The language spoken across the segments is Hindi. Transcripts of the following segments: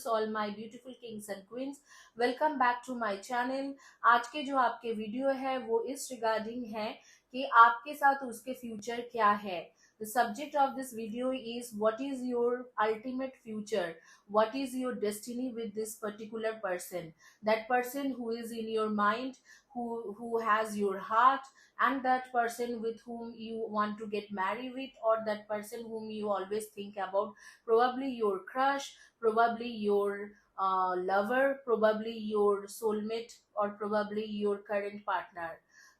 All my beautiful kings and queens, welcome back to my channel. आज के जो आपके वीडियो है वो इस रिगार्डिंग है कि आपके साथ उसके फ्यूचर क्या है। The subject of this video is what is your ultimate future, what is your destiny with this particular person, that person who is in your mind, who has your heart, and that person with whom you want to get married with, or that person whom you always think about, probably your crush, probably your lover, probably your soulmate, or probably your current partner।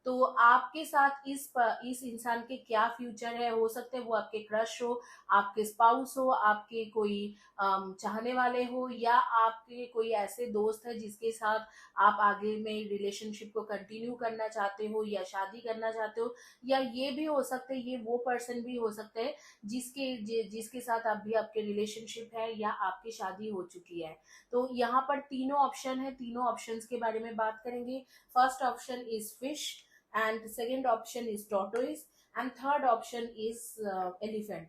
तो आपके साथ इस इंसान के क्या फ्यूचर है। हो सकते हैं वो आपके क्रश हो, आपके स्पाउस हो, आपके कोई चाहने वाले हो, या आपके कोई ऐसे दोस्त है जिसके साथ आप आगे में रिलेशनशिप को कंटिन्यू करना चाहते हो या शादी करना चाहते हो, या ये भी हो सकते हैं ये वो पर्सन भी हो सकते हैं जिसके साथ अभी आपके रिलेशनशिप है या आपकी शादी हो चुकी है। तो यहाँ पर तीनों ऑप्शन है, तीनों ऑप्शंस के बारे में बात करेंगे। First option is fish, and second option is tortoise, and third option is elephant.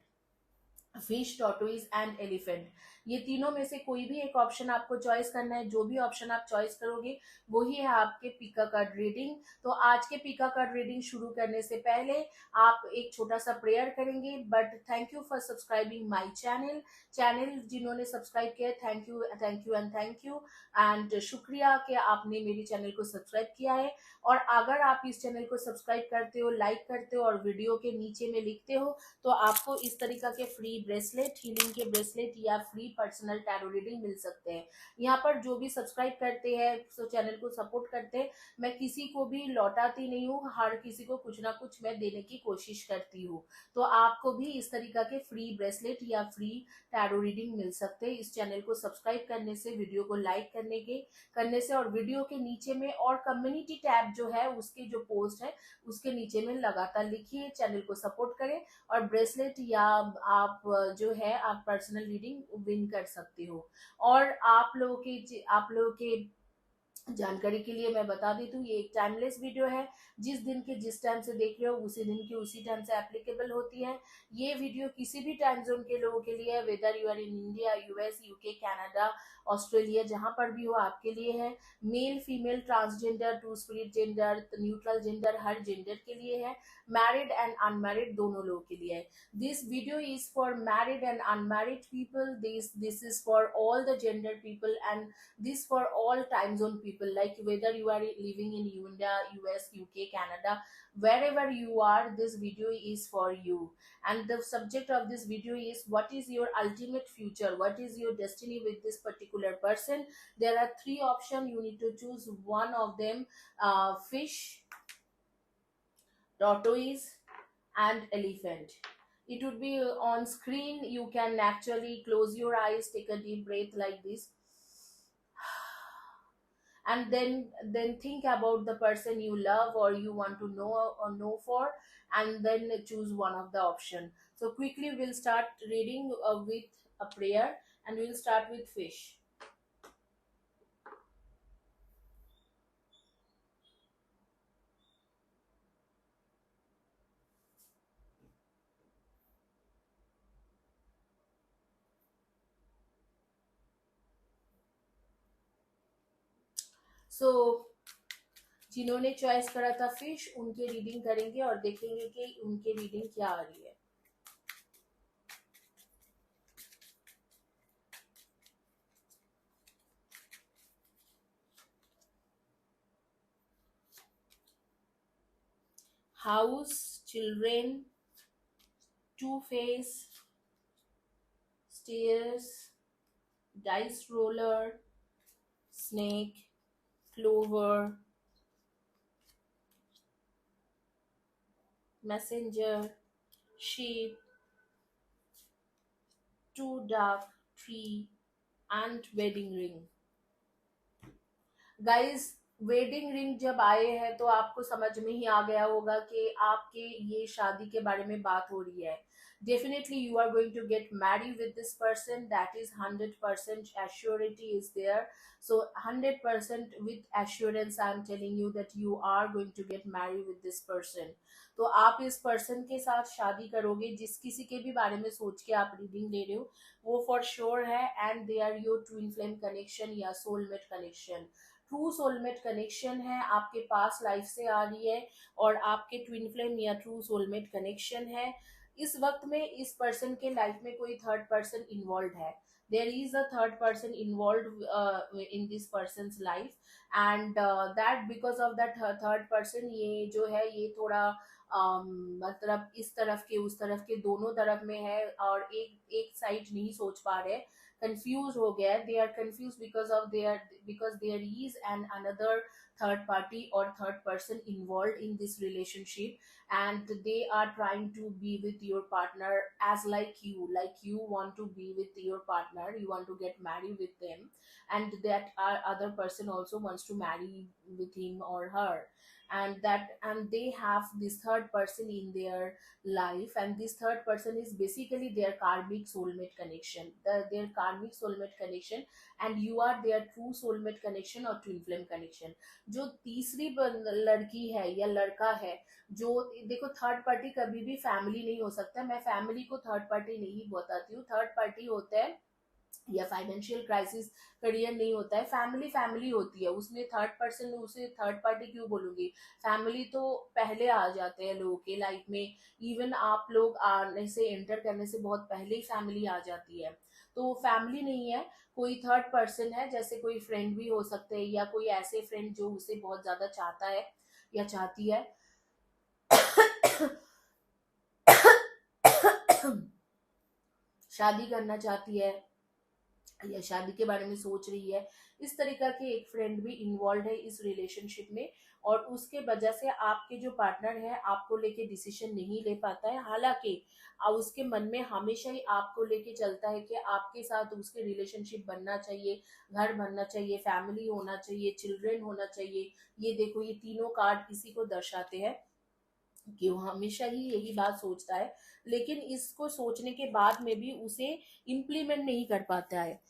Fish, tortoise and elephant, ये तीनों में से कोई भी एक ऑप्शन आपको चॉइस करना है। जो भी ऑप्शन आप चॉइस करोगे वही है आपके पिका कार्ड रीडिंग। तो आज के पिका कार्ड रीडिंग शुरू करने से पहले आप एक छोटा सा प्रेयर करेंगे। But thank you for subscribing my channel जिन्होंने सब्सक्राइब किया, thank you thank you and thank you, and शुक्रिया कि आपने मेरे चैनल को सब्सक्राइब किया है। और अगर आप इस चैनल को सब्सक्राइब करते हो, लाइक करते हो और वीडियो के नीचे में लिखते हो, तो आपको इस तरीका के फ्री ब्रेसलेट, हीलिंग के ब्रेसलेट या फ्री पर्सनल टैरो रीडिंग मिल सकते हैं। यहाँ पर जो भी सब्सक्राइब करते हैं, तो चैनल को सपोर्ट करते हैं, मैं किसी को भी लौटाती नहीं हूँ, हर किसी को कुछ ना कुछ मैं देने की कोशिश करती हूँ। तो आपको भी इस तरीका के फ्री ब्रेसलेट या फ्री टैरो रीडिंग मिल सकते हैं इस चैनल को सब्सक्राइब करने से, वीडियो को लाइक करने से, और वीडियो के नीचे में और कम्युनिटी टैब जो है उसके जो पोस्ट है उसके नीचे में लगातार लिखिए, चैनल को सपोर्ट करें, और ब्रेसलेट या आप जो है आप पर्सनल रीडिंग विन कर सकते हो। और आप लोगों के जानकारी के लिए मैं बता देती हूँ, ये एक टाइमलेस वीडियो है। जिस दिन के जिस टाइम से देख रहे हो उसी दिन की उसी टाइम से एप्लीकेबल होती है। ये वीडियो किसी भी टाइम जोन के लोगों के लिए है, whether you are in India, US, UK, Canada, Australia, जहां पर भी हो आपके लिए है। Male, female, transgender, two spirit gender, neutral gender, हर जेंडर के लिए है। मैरिड एंड अनमैरिड दोनों लोगों के लिए है। This video is for married and unmarried people. This is for all the gender people, and this for all time zone people, like whether you are living in India, US, UK, Canada, wherever you are, this video is for you. And the subject of this video is what is your ultimate future, what is your destiny with this particular person. There are three options, you need to choose one of them. Fish, tortoise and elephant. It would be on screen. You can actually close your eyes, take a deep breath like this, and then think about the person you love or you want to know for, and then choose one of the option. So quickly we'll start reading with a prayer, and we'll start with fish. So जिन्होंने चॉइस करा था फिश, उनके रीडिंग करेंगे और देखेंगे कि उनके रीडिंग क्या आ रही है। House, children, two face, stairs, dice roller, snake, clover, messenger, sheep, two duck, tree, and wedding ring. Guys, wedding ring जब आए हैं तो आपको समझ में ही आ गया होगा कि आपके ये शादी के बारे में बात हो रही है. Definitely you are going to get married with this person. That is 100% assurity is there. So 100% with assurance I am telling you that you are going to get married with this person. तो आप इस पर्सन के साथ शादी करोगे. जिस किसी के भी बारे में सोच के आप रीडिंग ले रहे हो वो फॉर श्योर है, and they are your twin flame connection या soulmate connection. True soulmate connection है, आपके पास लाइफ से आ रही है और आपके ट्विन फ्लेम या ट्रू सोलमेट कनेक्शन है. इस वक्त में इस पर्सन के लाइफ में कोई थर्ड पर्सन इन्वॉल्व है. There is a third person involve in this person life, and that because of that third person ये जो है ये थोड़ा मतलब इस तरफ के उस तरफ के दोनों तरफ में है और एक एक साइड नहीं सोच पा रहे. कंफ्यूज हो गया. They are confuse because there is an another third party or third person involved in this relationship, and they are trying to be with your partner as like you want to be with your partner, you want to get married with them, and that other person also wants to marry with him or her, and they have this third person in their life, and this third person is basically their karmic soulmate connection, their karmic soulmate connection, and you are their true soulmate connection or twin flame connection. जो तीसरी लड़की है या लड़का है, जो देखो थर्ड पार्टी कभी भी फैमिली नहीं हो सकता. मैं फैमिली को थर्ड पार्टी नहीं बताती हूँ. थर्ड पार्टी होता है या फाइनेंशियल क्राइसिस करियर नहीं होता है. फैमिली फैमिली होती है. उसने थर्ड पर्सन उसे थर्ड पार्टी क्यों बोलूंगी. फैमिली तो पहले आ जाते हैं लोगों के लाइफ में. इवन आप लोग आने से एंटर करने से बहुत पहले ही फैमिली आ जाती है. तो फैमिली नहीं है, कोई थर्ड पर्सन है. जैसे कोई फ्रेंड भी हो सकते हैं या कोई ऐसे फ्रेंड जो उसे बहुत ज्यादा चाहता है या चाहती है. शादी करना चाहती है या शादी के बारे में सोच रही है. इस तरीका के एक फ्रेंड भी इन्वॉल्व है इस रिलेशनशिप में, और उसके वजह से आपके जो पार्टनर है आपको लेके डिसीजन नहीं ले पाता है. हालांकि उसके मन में हमेशा ही आपको लेके चलता है कि आपके साथ उसके रिलेशनशिप बनना चाहिए, घर बनना चाहिए, फैमिली होना चाहिए, चिल्ड्रन होना चाहिए. ये देखो ये तीनों कार्ड इसी को दर्शाते हैं कि वो हमेशा ही यही बात सोचता है, लेकिन इसको सोचने के बाद में भी उसे इम्प्लीमेंट नहीं कर पाता है.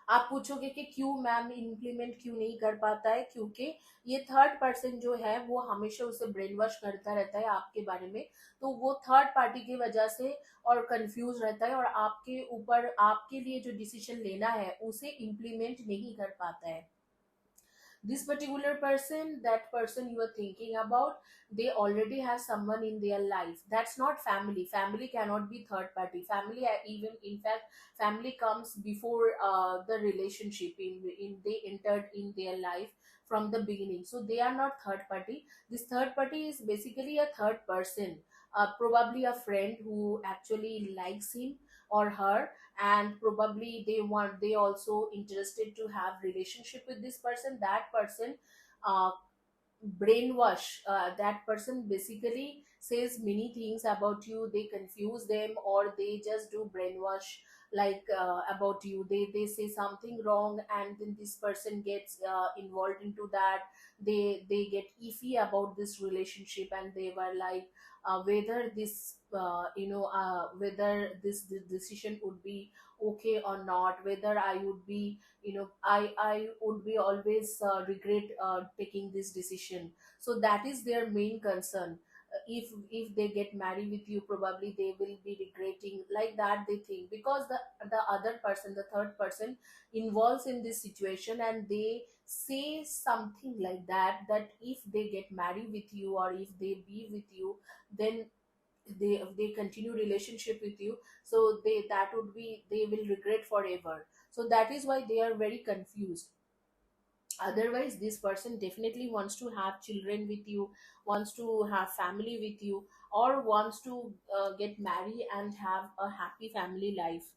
आप पूछोगे कि क्यों मैम इम्प्लीमेंट क्यों नहीं कर पाता है. क्योंकि ये थर्ड पर्सन जो है वो हमेशा उसे ब्रेन वॉश करता रहता है आपके बारे में. तो वो थर्ड पार्टी की वजह से और कंफ्यूज रहता है और आपके ऊपर आपके लिए जो डिसीजन लेना है उसे इम्प्लीमेंट नहीं कर पाता है. This particular person, that person you are thinking about, they already have someone in their life. That's not family. Family cannot be third party. Family, even in fact, family comes before the relationship. In they entered in their life from the beginning, so they are not third party. This third party is basically a third person, probably a friend who actually likes him or her, and probably they also interested to have relationship with this person. That person uh, brainwash, that person basically says many things about you. They confuse them or they just do brainwash like about you. They say something wrong and then this person gets involved into that. They get iffy about this relationship and they were like whether this whether this decision would be okay or not, whether I would be, I would be always regret taking this decision. So that is their main concern. If they get married with you, probably they will be regretting like that, they think, because the other person, the third person involves in this situation, and they say something like that, that if they get married with you or if they be with you, then they continue relationship with you, so they that would be they will regret forever. So that is why they are very confused. Otherwise this person definitely wants to have children with you, wants to have family with you, or wants to get married and have a happy family life.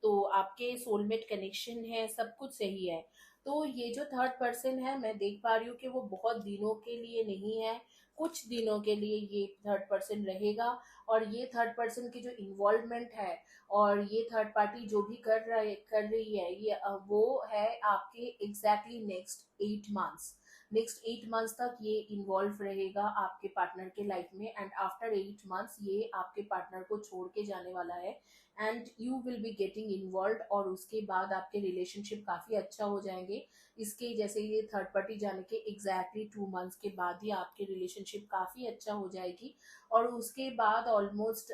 तो आपके सोलमेट कनेक्शन है, सब कुछ सही है. तो ये जो थर्ड पर्सन है, मैं देख पा रही हूँ कि वो बहुत दिनों के लिए नहीं है, कुछ दिनों के लिए ये थर्ड पर्सन रहेगा। और ये थर्ड पर्सन की जो इन्वॉल्वमेंट है और ये थर्ड पार्टी जो भी कर रही है, ये वो है आपके एग्जैक्टली नेक्स्ट 8 मंथ्स तक ये इन्वॉल्व रहेगा आपके पार्टनर के लाइफ में। एंड आफ्टर 8 मंथ्स ये आपके पार्टनर को छोड़ के जाने वाला है and you will be getting involve. और उसके बाद आपके रिलेशनशिप काफी अच्छा हो जाएंगे। इसके जैसे ये थर्ड पार्टी जाने के एग्जैक्टली 2 मंथ्स के बाद ही आपकी रिलेशनशिप काफी अच्छा हो जाएगी। और उसके बाद almost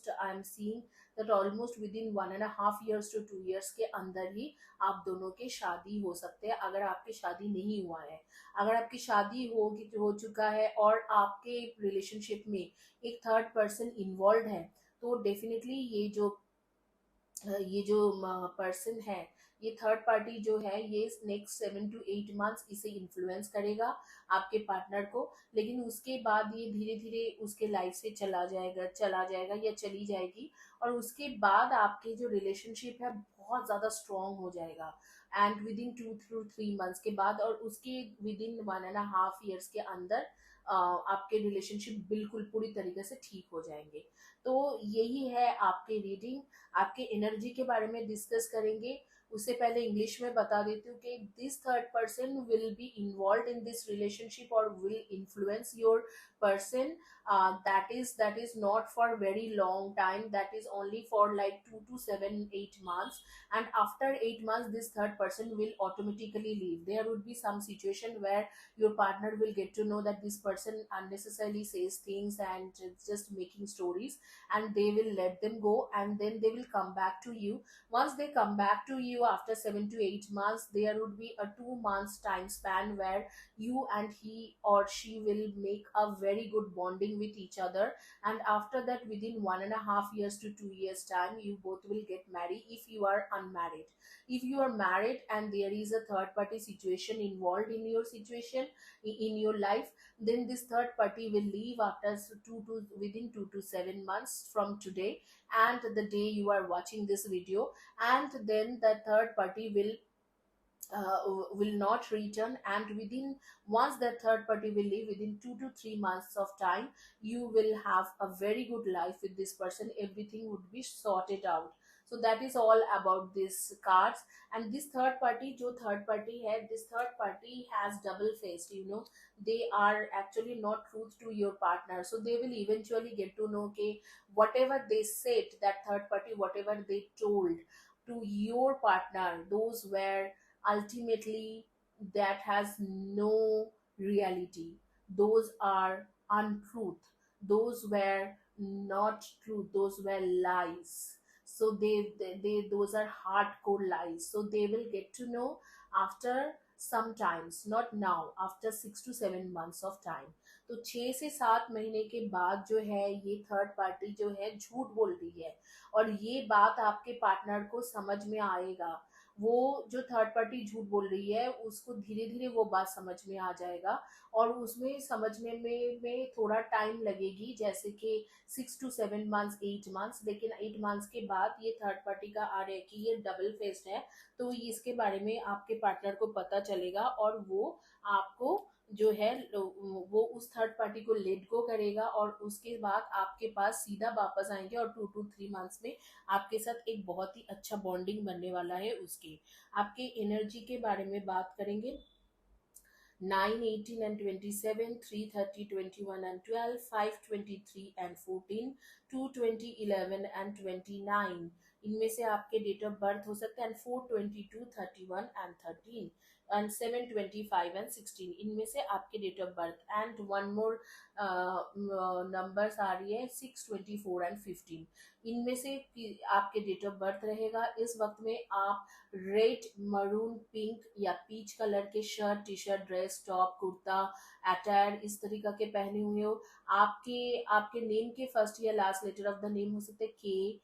I am seeing that almost with in 1.5 years to 2 years के अंदर ही आप दोनों के शादी हो सकते हैं, अगर आपकी शादी नहीं हुआ है। अगर आपकी शादी हो चुका है और आपके रिलेशनशिप में एक थर्ड पर्सन इन्वॉल्व है, तो डेफिनेटली ये जो पर्सन है, ये थर्ड पार्टी जो है, ये नेक्स्ट 7 to 8 मंथ्स इसे इन्फ्लुएंस करेगा आपके पार्टनर को। लेकिन उसके बाद ये धीरे धीरे उसके लाइफ से चला जाएगा या चली जाएगी। और उसके बाद आपके जो रिलेशनशिप है बहुत ज्यादा स्ट्रांग हो जाएगा and with in 2 to 3 months के बाद। और उसके विद इन 1.5 years के अंदर आपके रिलेशनशिप बिल्कुल पूरी तरीके से ठीक हो जाएंगे। तो यही है आपकी रीडिंग। आपके एनर्जी के बारे में डिस्कस करेंगे। उससे पहले इंग्लिश में बता देती हूँ कि this third person will be involve in this relationship और will influence your person. That is not for very long time, that is only for like 2 to 7 8 months. And after 8 months this third person will automatically leave. There would be some situation where your partner will get to know that this person unnecessarily says things and just making stories, and they will let them go and then they will come back to you. Once they come back to you after 7 to 8 months, there would be a 2 months time span where you and he or she will make a very good bonding with each other. And after that, within 1.5 years to 2 years time, you both will get married if you are unmarried. If you are married and there is a third party situation involved in your situation, in your life, then this third party will leave after within 2 to 7 months from today and the day you are watching this video. And then the third party will not return, and within once the third party will leave within 2 to 3 months of time, you will have a very good life with this person. Everything would be sorted out. So that is all about these cards. And this third party, जो third party है, this third party has double faced, they are actually not truth to your partner. So they will eventually get to know okay, whatever they said, that third party, whatever they told to your partner, those were ultimately that has no reality. Those are untruth. Those were not truth. Those were lies. So they those are hardcore lies. So they will get to know after sometimes, not now, after 6 to 7 months of time. तो 6 से 7 महीने के बाद जो है ये थर्ड पार्टी जो है झूठ बोल रही है, और ये बात आपके पार्टनर को समझ में आएगा। वो जो थर्ड पार्टी झूठ बोल रही है उसको धीरे धीरे वो बात समझ में आ जाएगा, और उसमें समझने में थोड़ा टाइम लगेगी, जैसे कि 6 to 7 months 8 months। लेकिन 8 months के बाद ये थर्ड पार्टी का आ रहा है कि ये डबल फेस्ड है, तो इसके बारे में आपके पार्टनर को पता चलेगा और वो आपको जो है वो उस थर्ड पार्टी को लेट गो करेगा, और उसके बाद आपके पास सीधा वापस आएंगे और 2 to 3 months में आपके साथ एक बहुत ही अच्छा बॉन्डिंग बनने वाला है। उसके आपके एनर्जी के बारे में बात करेंगे। 9, 18 and 27, 3, 30, 21 and 12, 5, 23 and 14, 2, 20, 11 and 29। इनमें से आपके डेट ऑफ बर्थ हो सकता है। एंड 4, 22, 31 and 13 एंड 7, 25 and 16, इनमें से आपके date of birth. And one more numbers आ रही है 6, 24 and 15, इनमें से आपके डेट ऑफ बर्थ रहेगा। इस वक्त में आप रेड, मरून, पिंक या पीच कलर के shirt, T shirt, dress, top, kurta, attire इस तरीका के पहने हुए हो। आपके आपके नेम के फर्स्ट या last letter of the name हो सकते हैं KIMOSNTVDA,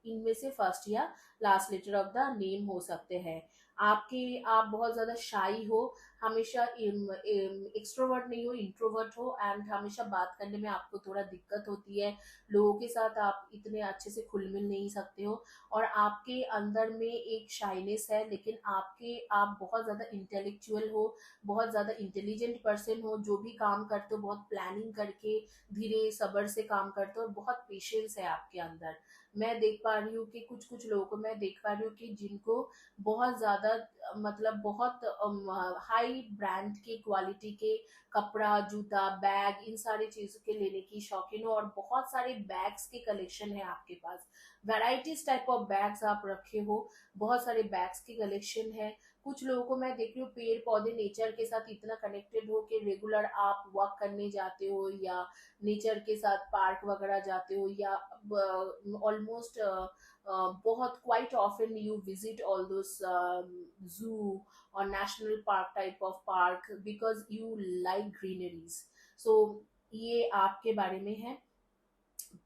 इनमें से फर्स्ट या last letter of the name हो सकते हैं। आप बहुत ज्यादा शाई हो, हमेशा एक्सट्रोवर्ट नहीं हो, इंट्रोवर्ट हो, एंड हमेशा बात करने में आपको थोड़ा दिक्कत होती है, लोगों के साथ आप इतने अच्छे से खुल मिल नहीं सकते हो, और आपके अंदर में एक शाइनेस है, लेकिन आप बहुत ज़्यादा इंटेलेक्चुअल हो, बहुत ज़्यादा इंटेलिजेंट पर्सन हो, जो भी काम करते हो बहुत प्लानिंग करके धीरे सब्र से काम करते हो, और बहुत पेशेंस है आपके अंदर। मैं देख पा रही हूँ कि कुछ कुछ लोगों को मैं देख पा रही हूँ कि जिनको बहुत ज़्यादा मतलब बहुत हाई ब्रांड के क्वालिटी के कपड़ा, जूता, बैग, इन सारी चीजों के लेने की शौकीन हो, और बहुत सारे बैग्स के कलेक्शन है आपके पास, वैराइटीज टाइप ऑफ बैग्स आप रखे हो, बहुत सारे बैग्स के कलेक्शन है। कुछ लोगों को मैं देख रही हूँ पेड़ पौधे नेचर के साथ इतना कनेक्टेड हो कि रेगुलर आप वॉक करने जाते हो, या नेचर के साथ पार्क वगैरह जाते हो, या ऑलमोस्ट बहुत quite often you visit all those zoo or national park type of park because you like greeneries. So ये आपके बारे में है।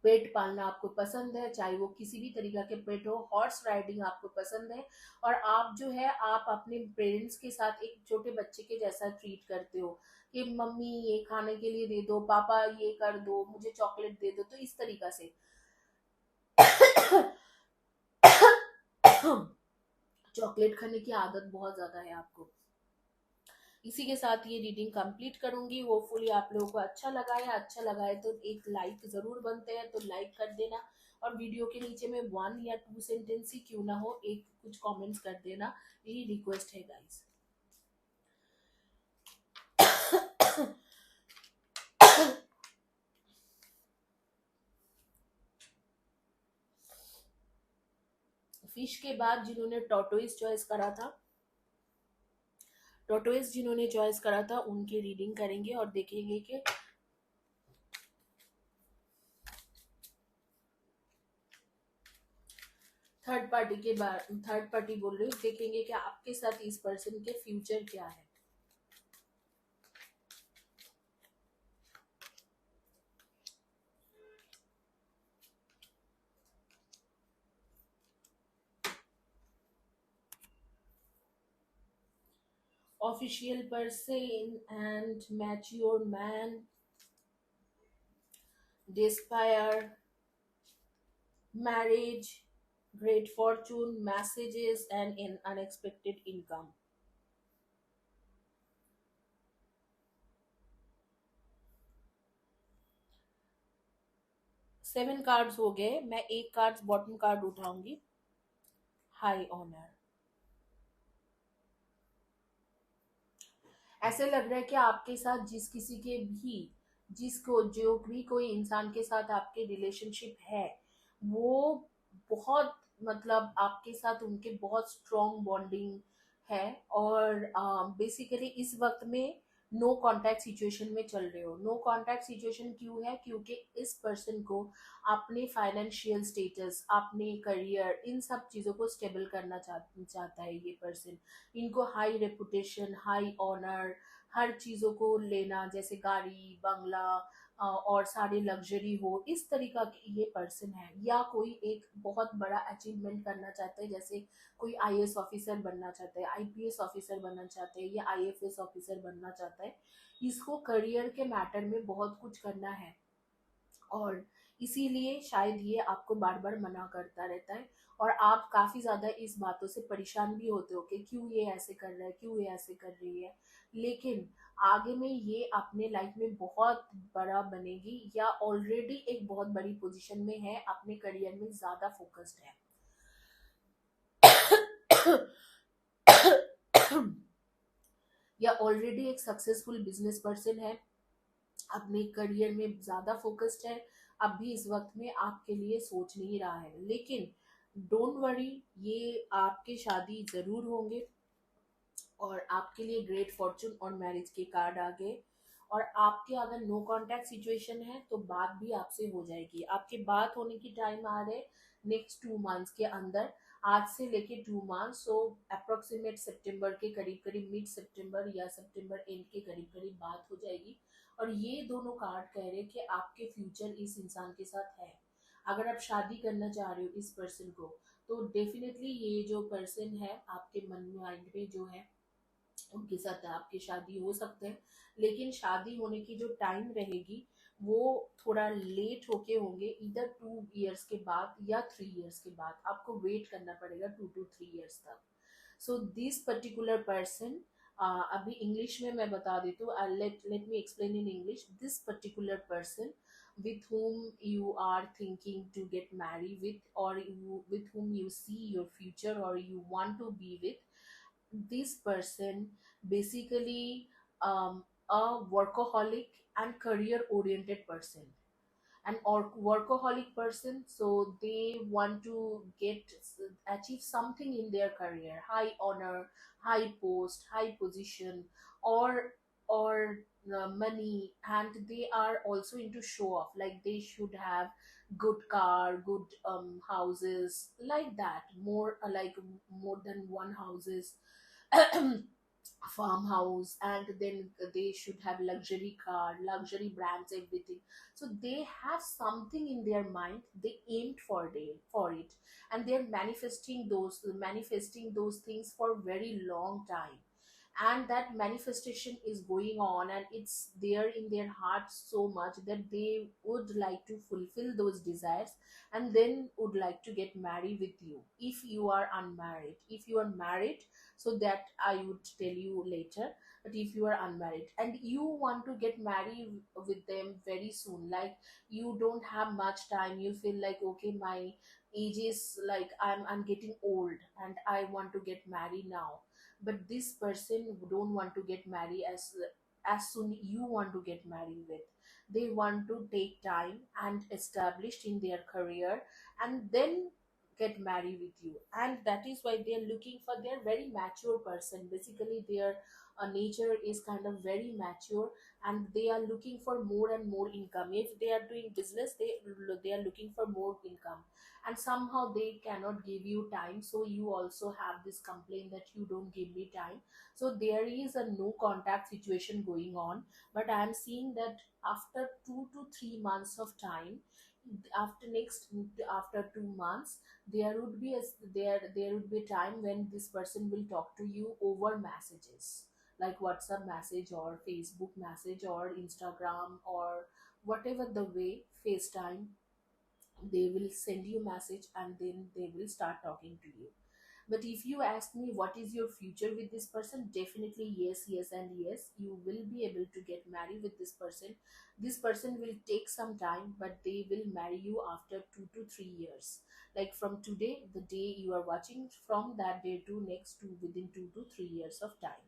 पेट पालना आपको पसंद है, चाहे वो किसी भी तरीका के पेट हो, हॉर्स राइडिंग आपको पसंद है, और आप जो है आप अपने पेरेंट्स के साथ एक छोटे बच्चे के जैसा ट्रीट करते हो कि मम्मी ये खाने के लिए दे दो, पापा ये कर दो, मुझे चॉकलेट दे दो, तो इस तरीका से चॉकलेट खाने की आदत बहुत ज्यादा है आपको। इसी के साथ ये रीडिंग कंप्लीट करूंगी। होपफुली आप लोगों को अच्छा लगा है, अच्छा लगा है तो एक लाइक जरूर बनते हैं, तो लाइक कर देना, और वीडियो के नीचे में 1 या 2 सेंटेंस ही क्यों ना हो, एक कुछ कमेंट्स कर देना, यही रिक्वेस्ट है गाइस। फिश के बाद जिन्होंने टॉर्टोइस चॉइस करा था, टॉर्टोइस जिन्होंने चॉइस करा था उनकी रीडिंग करेंगे और देखेंगे कि थर्ड पार्टी के बाद, थर्ड पार्टी बोल रही हूँ, देखेंगे कि आपके साथ इस पर्सन के फ्यूचर क्या है। Official person and mature man, despair, marriage, great fortune, messages, and an unexpected income. 7 cards हो गए, मैं एक कार्ड बॉटम कार्ड उठाऊंगी, हाई ऑनर। ऐसे लग रहा है कि आपके साथ जिस किसी के भी, जिसको जो भी कोई इंसान के साथ आपके रिलेशनशिप है, वो बहुत मतलब आपके साथ उनके बहुत स्ट्रॉन्ग बॉन्डिंग है, और बेसिकली इस वक्त में नो कांटेक्ट सिचुएशन में चल रहे हो। नो कांटेक्ट सिचुएशन क्यों है? क्योंकि इस पर्सन को अपने फाइनेंशियल स्टेटस, अपने करियर, इन सब चीज़ों को स्टेबल करना चाहता है ये पर्सन। इनको हाई रेपुटेशन, हाई ऑनर, हर चीज़ों को लेना, जैसे गाड़ी, बंगला, और सारे लग्जरी हो, इस तरीका के ये पर्सन है। या कोई एक बहुत बड़ा अचीवमेंट करना चाहता है, जैसे कोई आईएएस ऑफिसर बनना चाहता है, आईपीएस ऑफिसर बनना चाहते हैं, या आईएफएस ऑफिसर बनना चाहता है। इसको करियर के मैटर में बहुत कुछ करना है, और इसीलिए शायद ये आपको बार बार मना करता रहता है, और आप काफी ज्यादा इस बातों से परेशान भी होते हो कि क्यों ये ऐसे कर रहा है, क्यों ये ऐसे कर रही है। लेकिन आगे में ये अपने लाइफ में बहुत बड़ा बनेगी, या ऑलरेडी एक बहुत बड़ी पोजीशन में है, अपने करियर में ज्यादा फोकस्ड है। या ऑलरेडी एक सक्सेसफुल बिजनेस पर्सन है, अपने करियर में ज्यादा फोकस्ड है, अब भी इस वक्त में आपके लिए सोच नहीं रहा है। लेकिन डोंट वरी, ये आपके शादी जरूर होंगे, और आपके लिए ग्रेट फॉर्चून और मैरिज के कार्ड आ गए। और आपके अगर नो कांटेक्ट सिचुएशन है तो बात भी आपसे हो जाएगी, आपके बात होने की टाइम आ रहे नेक्स्ट 2 मंथ्स के अंदर, आज से लेके 2 मंथ, सो अप्रोक्सीमेट सितंबर के करीब करीब, मिड सितंबर या सितंबर एंड के करीब करीब बात हो जाएगी। और ये दोनों कार्ड कह रहे हैं कि आपके फ्यूचर इस इंसान के साथ है। अगर आप शादी करना चाह रहे हो इस पर्सन को, तो डेफिनेटली ये जो पर्सन है आपके मन माइंड में जो है, उनके साथ आपकी शादी हो सकते हैं, लेकिन शादी होने की जो टाइम रहेगी वो थोड़ा लेट होके होंगे, इधर 2 इयर्स के बाद या 3 इयर्स के बाद आपको वेट करना पड़ेगा 2 to 3 इयर्स तक। सो दिस पर्टिकुलर पर्सन, अभी इंग्लिश में मैं बता देती हूँ, let me explain in English. This particular person with whom you are thinking to get married with, or with whom you see your future or you want to be with, this person basically a workaholic and career oriented person, an or workaholic person. So they want to achieve something in their career, high honor, high post, high position, or money, and they are also into show off, like they should have good car, good houses, like that, more like more than one houses, farmhouse, and then they should have luxury car, luxury brands, everything. So they have something in their mind, they aimed for it, and they're manifesting those things for a very long time, and that manifestation is going on, and it's there in their heart so much that they would like to fulfill those desires, and then would like to get married with you if you are unmarried. If you are married, so that I would tell you later. But if you are unmarried and you want to get married with them very soon, like you don't have much time, you feel like, okay, my age is like, I'm getting old and I want to get married now, but this person don't want to get married as soon you want to get married with. They want to take time and established in their career, and then get married with you, and that is why they are looking for their very mature person. Basically their nature is kind of very mature, and they are looking for more and more income. If they are doing business, they are looking for more income, and somehow they cannot give you time, so you also have this complaint that you don't give me time. So there is a no contact situation going on. But I am seeing that after 2 to 3 months of time, after 2 months, there would be there would be a time when this person will talk to you over messages, like WhatsApp message or Facebook message or Instagram or whatever the way, FaceTime. They will send you message and then they will start talking to you. But if you ask me what is your future with this person, definitely yes, yes, and yes, you will be able to get married with this person. This person will take some time, but they will marry you after 2 to 3 years. Like from today, the day you are watching, from that day to next, to within 2 to 3 years of time.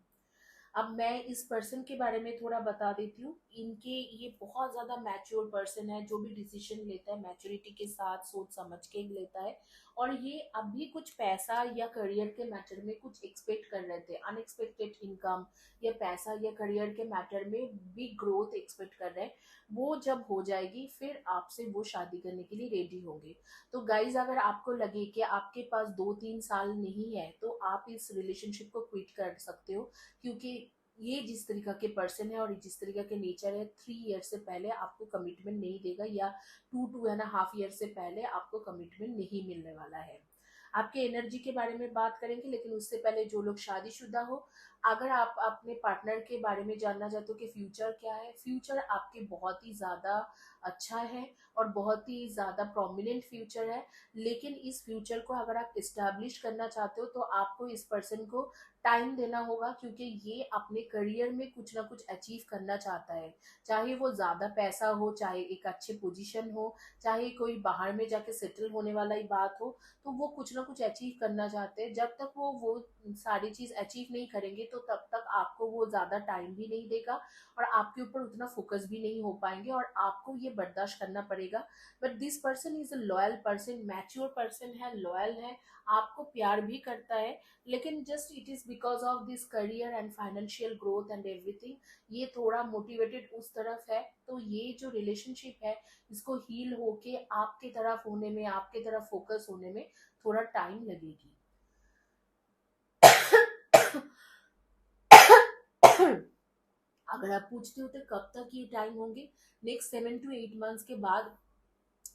अब मैं इस पर्सन के बारे में थोड़ा बता देती हूँ। इनके ये बहुत ज्यादा मैच्योर पर्सन है, जो भी डिसीजन लेता है मैच्योरिटी के साथ सोच समझ के ही लेता है। और ये अभी कुछ पैसा या करियर के मैटर में कुछ एक्सपेक्ट कर रहे थे, अनएक्सपेक्टेड इनकम या पैसा या करियर के मैटर में बिग ग्रोथ एक्सपेक्ट कर रहे हैं। वो जब हो जाएगी फिर आपसे वो शादी करने के लिए रेडी होंगे। तो गाइज, अगर आपको लगे कि आपके पास 2-3 साल नहीं है, तो आप इस रिलेशनशिप को क्विट कर सकते हो, क्योंकि ये जिस तरीका के पर्सन है और जिस तरीका के नेचर है, 3 ईयर से पहले आपको कमिटमेंट नहीं देगा, या 2-2.5 ईयर से पहले आपको कमिटमेंट नहीं मिलने वाला है। आपके एनर्जी के बारे में बात करेंगे, लेकिन उससे पहले जो लोग शादीशुदा हो, अगर आप अपने पार्टनर के बारे में जानना चाहते हो कि फ्यूचर क्या है, फ्यूचर आपके बहुत ही ज्यादा अच्छा है और बहुत ही ज्यादा प्रोमिनेंट फ्यूचर है। लेकिन इस फ्यूचर को अगर आप इस्टेब्लिश करना चाहते हो, तो आपको इस पर्सन को टाइम देना होगा, क्योंकि ये अपने करियर में कुछ ना कुछ अचीव करना चाहता है। चाहे वो ज्यादा पैसा हो, चाहे एक अच्छे पोजीशन हो, चाहे कोई बाहर में जाके सेटल होने वाला ही बात हो, तो वो कुछ ना कुछ अचीव करना चाहते हैं। जब तक वो सारी चीज अचीव नहीं करेंगे, तो तब तक आपको वो ज्यादा टाइम भी नहीं देगा और आपके ऊपर उतना फोकस भी नहीं हो पाएंगे, और आपको ये बर्दाश्त करना पड़ेगा। But this person is a loyal person, mature person है, लॉयल है, आपको प्यार भी करता है। लेकिन just it is because of this career and financial growth and everything, ये थोड़ा मोटिवेटेड उस तरफ है। तो ये जो रिलेशनशिप है, इसको हील होके आपके तरफ होने में, आपके तरफ फोकस होने में थोड़ा टाइम लगेगी। अगर आप पूछते हो तो कब तक ये टाइम होंगे, नेक्स्ट 7 to 8 मंथ्स के बाद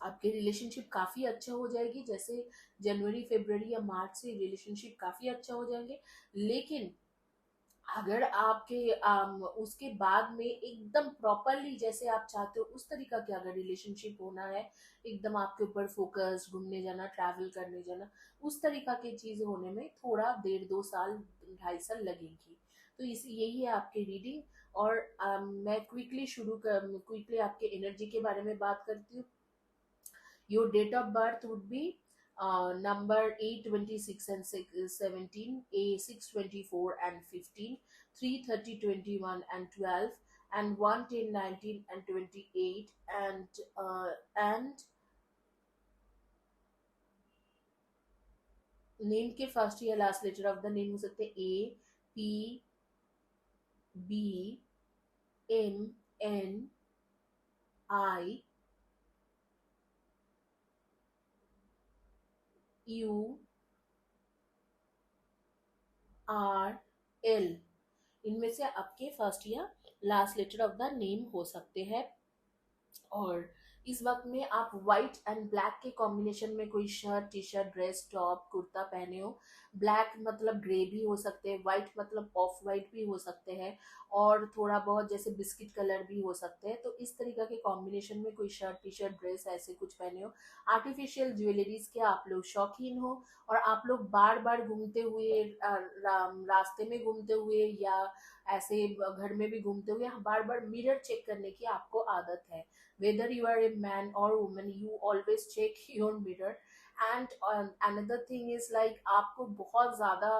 आपके रिलेशनशिप काफी अच्छा हो जाएगी। जैसे जनवरी, फरवरी या मार्च से रिलेशनशिप काफी अच्छा हो जाएंगे। लेकिन अगर आपके उसके बाद में एकदम प्रॉपरली जैसे आप चाहते हो उस तरीका की अगर रिलेशनशिप होना है, एकदम आपके ऊपर फोकस, घूमने जाना, ट्रैवल करने जाना, उस तरीका की चीज होने में थोड़ा 1.5 2 साल, 2.5 साल लगेगी। तो इस यही है आपकी रीडिंग। और मैं क्विकली आपके एनर्जी के बारे में बात करती हूँ। Your date of birth would be number 826 and 17, A 624 and 15, 330 21 and 12, and 110 19 and 28, and name के फर्स्ट या last letter of the name हो सकते हैं A, P, B, M, N, I, U, R, L. इनमें से आपके फर्स्ट या last letter of the name हो सकते हैं। और इस वक्त में आप व्हाइट एंड ब्लैक के कॉम्बिनेशन में कोई shirt, T shirt, dress, top, kurta पहने हो। ब्लैक मतलब ग्रे भी हो सकते हैं, व्हाइट मतलब ऑफ व्हाइट भी हो सकते हैं, और थोड़ा बहुत जैसे बिस्किट कलर भी हो सकते हैं। तो इस तरीका के कॉम्बिनेशन में कोई शर्ट, टी शर्ट, ड्रेस ऐसे कुछ पहने हो। आर्टिफिशियल ज्वेलरीज के आप लोग शौकीन हो, और आप लोग बार बार घूमते हुए, रास्ते में घूमते हुए या ऐसे घर में भी घूमते हुए बार बार मिरर चेक करने की आपको आदत है। Whether you are a man or woman, you always check your mirror. And another thing is like आपको बहुत ज्यादा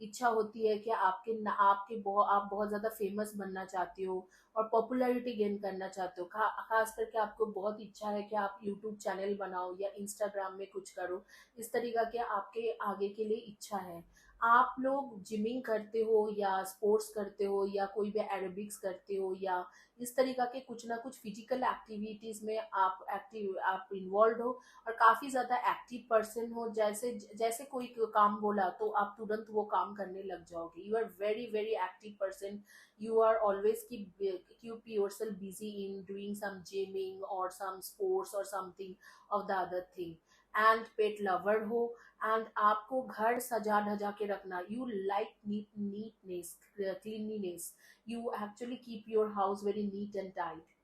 इच्छा होती है कि आप बहुत ज्यादा फेमस बनना चाहते हो और पॉपुलैरिटी गेन करना चाहते हो। खास करके आपको बहुत इच्छा है कि आप यूट्यूब चैनल बनाओ या इंस्टाग्राम में कुछ करो। इस तरीका के आपके आगे के लिए इच्छा है। आप लोग जिमिंग करते हो या स्पोर्ट्स करते हो या कोई भी एरोबिक्स करते हो या इस तरीका के कुछ ना कुछ फिजिकल एक्टिविटीज में आप इन्वॉल्व हो, और काफी ज्यादा एक्टिव पर्सन हो। जैसे जैसे कोई काम बोला तो आप तुरंत वो काम करने लग जाओगे। You are very very active person. You are always keep yourself busy in doing some gyming और सम स्पोर्ट्स और something of the other thing. And pet lover हो, एंड आपको घर सजा धजा के रखना। You like neatness, cleanliness. You actually keep your house very neat and tight.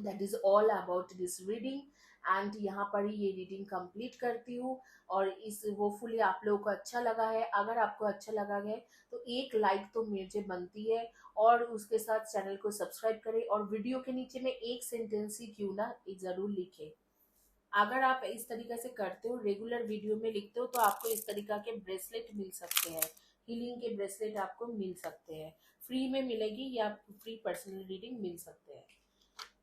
That is all about this reading. And यहाँ पर ही ये रीडिंग कंप्लीट करती हूँ। और इस होपफुली आप लोगों को अच्छा लगा है। अगर आपको अच्छा लगा है तो एक लाइक तो मुझे बनती है, और उसके साथ चैनल को सब्सक्राइब करें, और वीडियो के नीचे में एक सेंटेंस ही क्यों ना जरूर लिखें। अगर आप इस तरीके से करते हो, रेगुलर वीडियो में लिखते हो, तो आपको इस तरीका के ब्रेसलेट मिल सकते हैं। हीलिंग के ब्रेसलेट आपको मिल सकते हैं, फ्री में मिलेगी या फ्री पर्सनल रीडिंग मिल सकते हैं।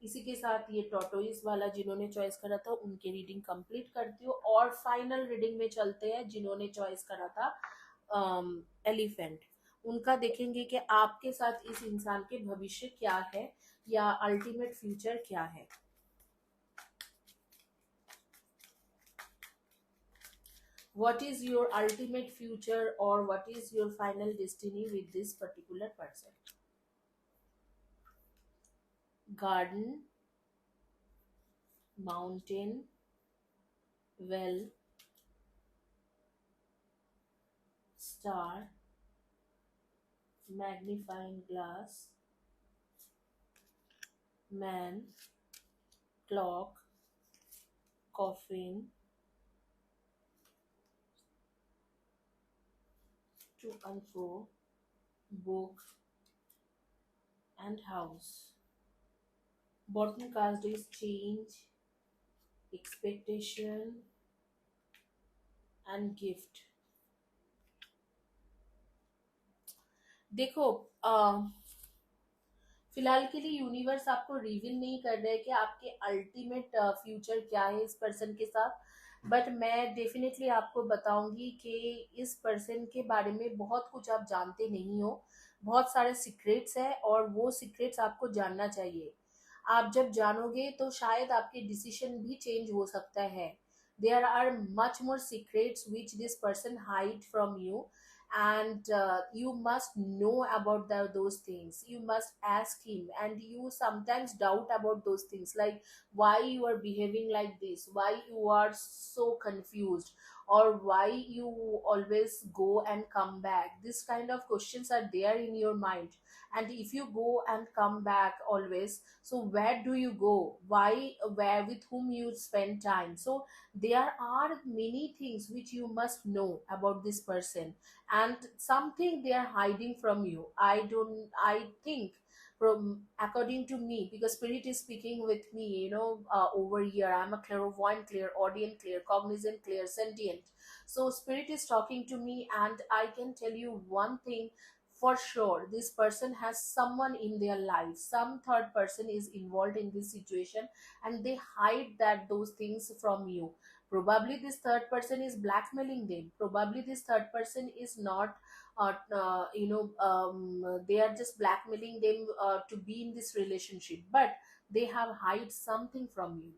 इसी के साथ ये टॉटोइस वाला जिन्होंने चॉइस करा था उनकी रीडिंग कंप्लीट करती हूँ, और फाइनल रीडिंग में चलते हैं जिन्होंने चॉइस करा था एलिफेंट। उनका देखेंगे कि आपके साथ इस इंसान के भविष्य क्या है या अल्टीमेट फ्यूचर क्या है। What is your ultimate future, or what is your final destiny with this particular person? Garden, mountain, well, star, magnifying glass, man, clock, coffin, to and fro, book, and house. Bottom cast is change, expectation, and gift. देखो, फिलहाल के लिए यूनिवर्स आपको रिवील नहीं कर रहा है कि आपके अल्टीमेट फ्यूचर क्या है इस पर्सन के साथ। बट मैं डेफिनेटली आपको बताऊंगी कि इस पर्सन के बारे में बहुत कुछ आप जानते नहीं हो। बहुत सारे सीक्रेट्स है, और वो सीक्रेट्स आपको जानना चाहिए। आप जब जानोगे तो शायद आपके डिसीजन भी चेंज हो सकता है। There are much more secrets which this person hide from you, and you must know about those things. You must ask him, and you sometimes doubt about those things, like why you are behaving like this, why you are so confused, or why you always go and come back. This kind of questions are there in your mind. And if you go and come back always, so where do you go, why, where, with whom you spend time? So there are many things which you must know about this person, and something they are hiding from you. I think, from according to me, because spirit is speaking with me, over here. I'm a clairvoyant, clairaudient, claircognizant, clairsentient. So spirit is talking to me, and I can tell you one thing for sure: this person has someone in their life, some third person is involved in this situation, and they hide that those things from you. Probably this third person is blackmailing them, probably this third person is not they are just blackmailing them to be in this relationship, but they have hide something from you.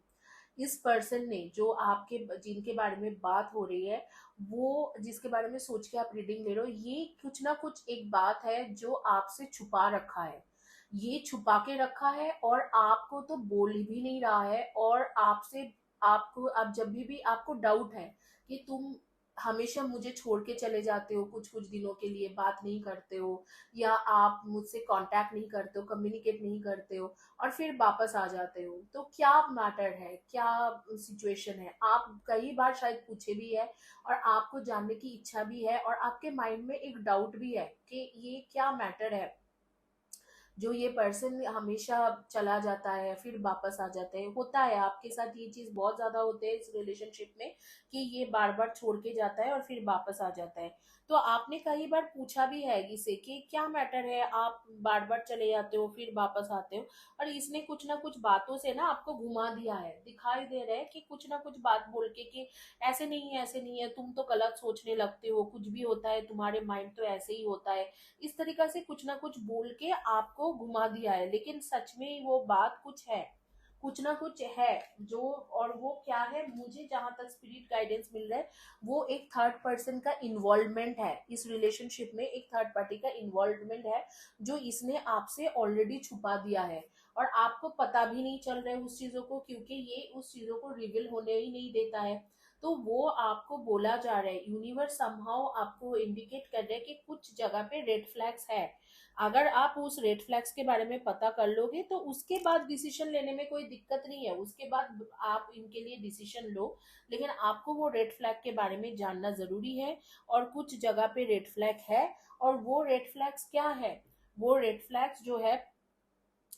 इस पर्सन ने, जो आपके, जिनके बारे में बात हो रही है, वो जिसके बारे में सोच के आप रीडिंग ले रहे हो, ये कुछ ना कुछ एक बात है जो आपसे छुपा रखा है। ये छुपा के रखा है और आपको तो बोल भी नहीं रहा है, और आपसे, आपको, अब जब भी आपको डाउट है कि तुम हमेशा मुझे छोड़ के चले जाते हो, कुछ कुछ दिनों के लिए बात नहीं करते हो, या आप मुझसे कांटेक्ट नहीं करते हो, कम्युनिकेट नहीं करते हो, और फिर वापस आ जाते हो, तो क्या मैटर है, क्या सिचुएशन है? आप कई बार शायद पूछे भी है, और आपको जानने की इच्छा भी है, और आपके माइंड में एक डाउट भी है कि ये क्या मैटर है, जो ये पर्सन हमेशा चला जाता है फिर वापस आ जाता है। होता है आपके साथ, ये चीज बहुत ज्यादा होते है इस रिलेशनशिप में, कि ये बार बार छोड़ के जाता है और फिर वापस आ जाता है। तो आपने कई बार पूछा भी है इसे कि क्या मैटर है, आप बार बार चले जाते हो फिर वापस आते हो, और इसने कुछ ना कुछ बातों से ना आपको घुमा दिया है, दिखाई दे रहा है कि कुछ ना कुछ बात बोल के कि ऐसे नहीं है, ऐसे नहीं है, तुम तो गलत सोचने लगते हो, कुछ भी होता है तुम्हारे माइंड तो ऐसे ही होता है, इस तरीका से कुछ ना कुछ बोल के आपको घुमा दिया है। लेकिन सच में वो बात कुछ है, कुछ ना कुछ है जो, और वो क्या है, मुझे जहां तक स्पिरिट गाइडेंस मिल रहा है, वो एक थर्ड पर्सन का इन्वॉल्वमेंट है इस रिलेशनशिप में, एक थर्ड पार्टी का इन्वॉल्वमेंट है, जो इसने आपसे ऑलरेडी छुपा दिया है, और आपको पता भी नहीं चल रहा है उस चीजों को, क्योंकि ये उस चीजों को रिवील होने ही नहीं देता है। तो वो आपको बोला जा रहा है, यूनिवर्स समहाउ आपको इंडिकेट कर रहा है कि कुछ जगह पे रेड फ्लैग्स है। अगर आप उस रेड फ्लैग्स के बारे में पता कर लोगे तो उसके बाद डिसीजन लेने में कोई दिक्कत नहीं है, उसके बाद आप इनके लिए डिसीजन लो। लेकिन आपको वो रेड फ्लैग के बारे में जानना जरूरी है, और कुछ जगह पे रेड फ्लैग है। और वो रेड फ्लैग्स क्या है? वो रेड फ्लैग्स जो है,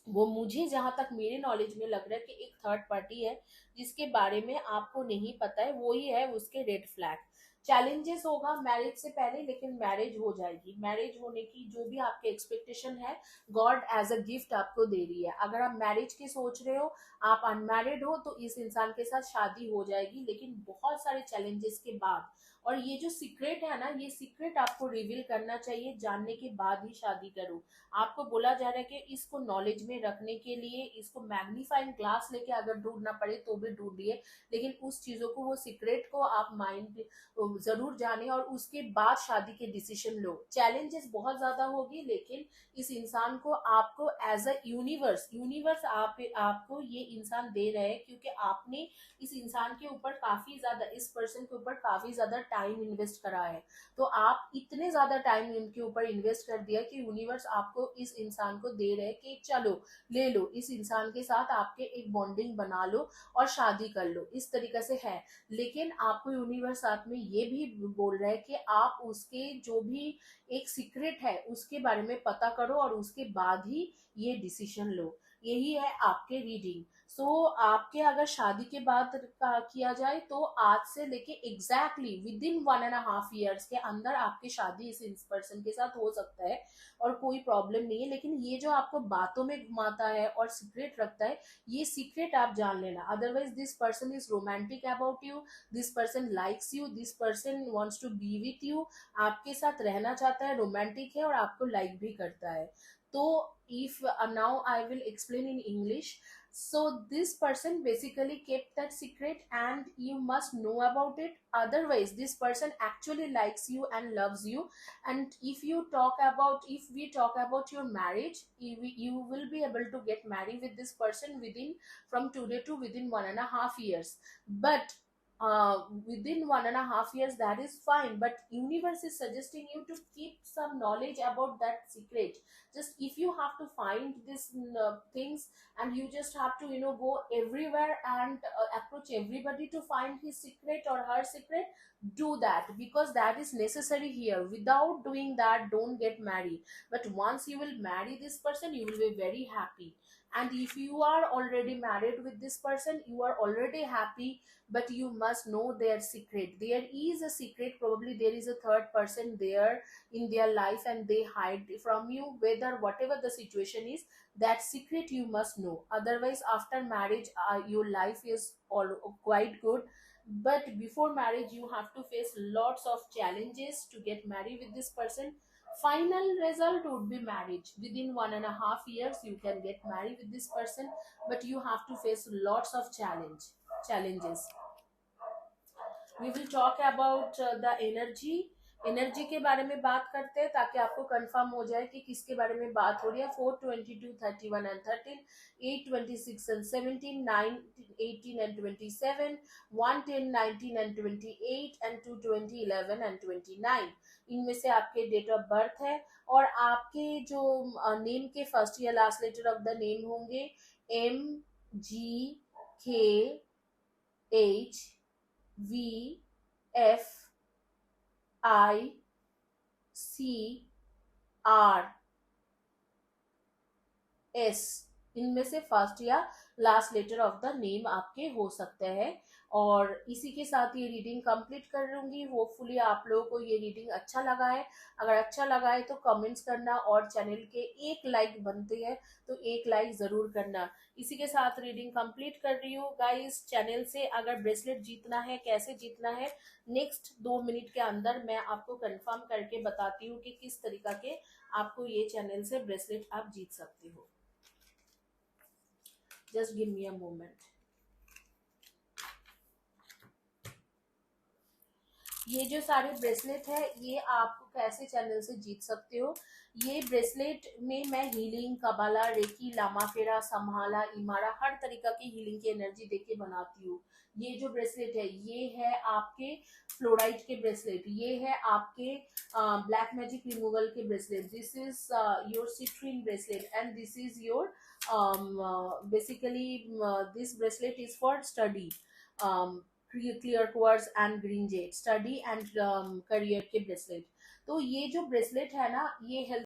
वो मुझे जहां तक मेरे नॉलेज में लग रहा है कि एक थर्ड पार्टी है जिसके बारे में आपको नहीं पता है, वो ही है उसके रेड फ्लैग। चैलेंजेस होगा मैरिज से पहले, लेकिन मैरिज हो जाएगी। मैरिज होने की जो भी आपके एक्सपेक्टेशन है, गॉड एज अ गिफ्ट आपको दे रही है। अगर आप मैरिज की सोच रहे हो, आप अनमैरिड हो, तो इस इंसान के साथ शादी हो जाएगी, लेकिन बहुत सारे चैलेंजेस के बाद। और ये जो सीक्रेट है ना, ये सीक्रेट आपको रिवील करना चाहिए, जानने के बाद ही शादी करो। आपको बोला जा रहा है कि इसको नॉलेज में रखने के लिए, इसको मैग्नीफाइंग ग्लास लेके अगर ढूंढना पड़े तो भी ढूंढिए, लेकिन उस चीजों को, वो सीक्रेट को आप माइंड जरूर जाने, और उसके बाद शादी के डिसीजन लो। चैलेंजेस बहुत ज्यादा होगी, लेकिन इस इंसान को आपको एज अ यूनिवर्स, यूनिवर्स आपको ये इंसान दे रहे हैं, क्योंकि आपने इस इंसान के ऊपर काफी ज्यादा, इस पर्सन के ऊपर काफी ज्यादा टाइम इन्वेस्ट करा है। तो आप इतने ज्यादा टाइम इनके ऊपर इन्वेस्ट कर दिया कि यूनिवर्स आपको इस इंसान को दे रहे कि चलो ले लो, इस इंसान के साथ आपके एक बॉन्डिंग बना लो और शादी कर लो, इस तरीके से है। लेकिन आपको यूनिवर्स साथ में ये भी बोल रहा है कि आप उसके जो भी एक सीक्रेट है उसके बारे में पता करो, और उसके बाद ही ये डिसीजन लो। यही है आपके रीडिंग। सो आपके अगर शादी के बाद का किया जाए, तो आज से लेके एग्जैक्टली विद इन 1.5 years के अंदर आपकी शादी इस पर्सन के साथ हो सकता है, और कोई प्रॉब्लम नहीं है। लेकिन ये जो आपको बातों में घुमाता है और सीक्रेट रखता है, ये सीक्रेट आप जान लेना, otherwise this person is romantic about you, this person likes you, this person wants to be with you, आपके साथ रहना चाहता है, रोमांटिक है, और आपको लाइक भी करता है। तो if now I will explain in English. So this person basically kept that secret, and you must know about it, otherwise this person actually likes you and loves you. And if we talk about your marriage, you will be able to get married with this person within, from today to within 1.5 years. But within 1.5 years, that is fine, but universe is suggesting you to keep some knowledge about that secret. Just if you have to find these things, and you just have to go everywhere and approach everybody to find his secret or her secret, do that, because that is necessary here. Without doing that, don't get married. But once you will marry this person, you will be very happy. And if you are already married with this person, you are already happy, but you must know their secret. There is a secret, probably there is a third person there in their life, and they hide from you. Whether whatever the situation is, that secret you must know. Otherwise, after marriage, your life is all quite good. But before marriage, you have to face lots of challenges to get married with this person. Final result would be marriage. Within 1.5 years, you can get married with this person, but you have to face lots of challenges. We will talk about the energy. Energy के बारे में बात करते हैं, ताकि आपको कंफर्म हो जाए कि किसके बारे में बात हो रही है। 4, 22, 31 and 13, 8, 26 and 17, 9, 18 and 27, 1, 10, 19 and 28 and 2, 20, 11 and 29। इनमें से आपके डेट ऑफ बर्थ है, और आपके जो नेम के फर्स्ट या last letter of the name होंगे MGKHVICRS। इनमें से फर्स्ट या last letter of the name आपके हो सकते हैं। और इसी के साथ ये रीडिंग कंप्लीट कर लूंगी। होपफुली आप लोगों को ये रीडिंग अच्छा लगा है। अगर अच्छा लगा है तो कमेंट्स करना, और चैनल के एक लाइक बनते हैं तो एक लाइक जरूर करना। इसी के साथ रीडिंग कंप्लीट कर रही हूँ गाइस। चैनल से अगर ब्रेसलेट जीतना है, कैसे जीतना है, नेक्स्ट 2 मिनट के अंदर मैं आपको कंफर्म करके बताती हूँ कि किस तरीका के आपको ये चैनल से ब्रेसलेट आप जीत सकते हो। Just give me a moment. ये जो सारे ब्रेसलेट है, ये आप कैसे चैनल से जीत सकते हो। ये ब्रेसलेट में मैं हीलिंग, कबाला, रेकी, लामा फेरा, संभाला, इमारा, हर तरीका की हीलिंग की एनर्जी देके बनाती हूँ। ये जो ब्रेसलेट है, ये है आपके फ्लोराइड के ब्रेसलेट, ये है आपके ब्लैक मैजिक रिमूवल के bracelet, this is your citrine bracelet, and this is your basically this bracelet is for study, clear quartz and green Z, study and career के ब्रेसलेट। तो ये जो ब्रेसलेट है ना, ये हेल्थ